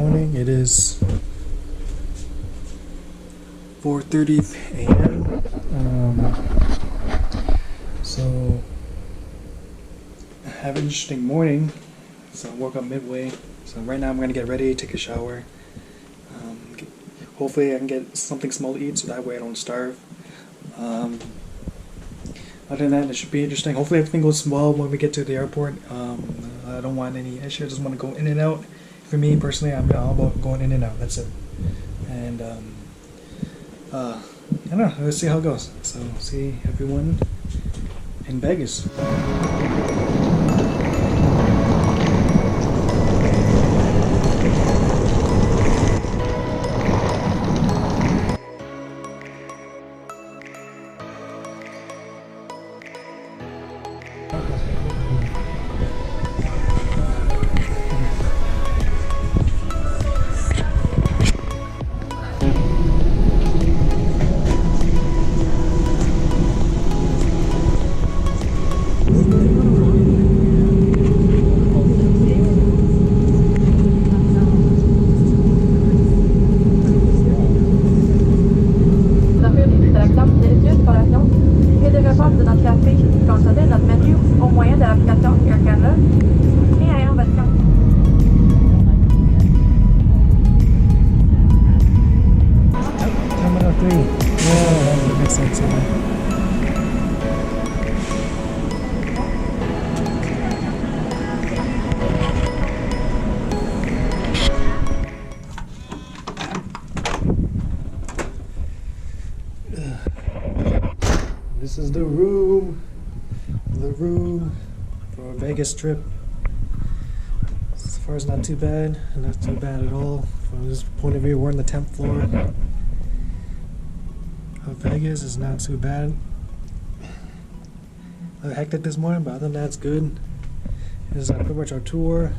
morning. It is 4:30 a.m. So I have an interesting morning. So I woke up midway. So right now I'm gonna get ready, take a shower. Hopefully I can get something small to eat so that way I don't starve. Other than that, it should be interesting. Hopefully everything goes well when we get to the airport. I don't want any issue. I just want to go in and out. For me personally, I'm all about going in and out. That's it. And I don't know. Let's see how it goes. So see everyone in Vegas. This is the room for a Vegas trip. As far as not too bad at all. From this point of view, we're on the 10th floor of Vegas. It's not too bad. A little hectic this morning, but other than that, it's good. This is pretty much our tour.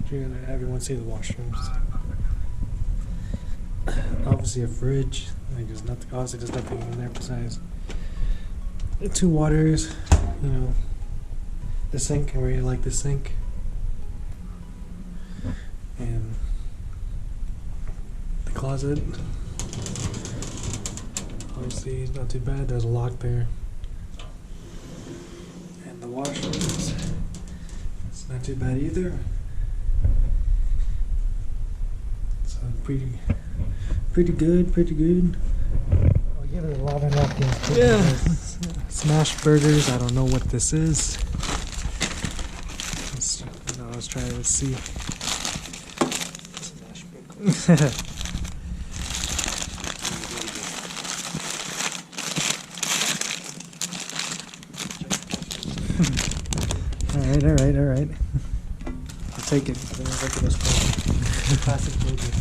Trying to have everyone see the washrooms. Obviously a fridge. Like there's nothing. Obviously there's nothing in there besides the 2 waters. You know, the sink. I really like the sink. And the closet. Obviously it's not too bad. There's a lock there. And the washrooms. It's not too bad either. So pretty good. Oh yeah, there's a lot of napkins. Yeah. Smash burgers. I don't know what this is. Let's try it. Let's see. Smash burger. All right. I'll take it. Look at this classic burger.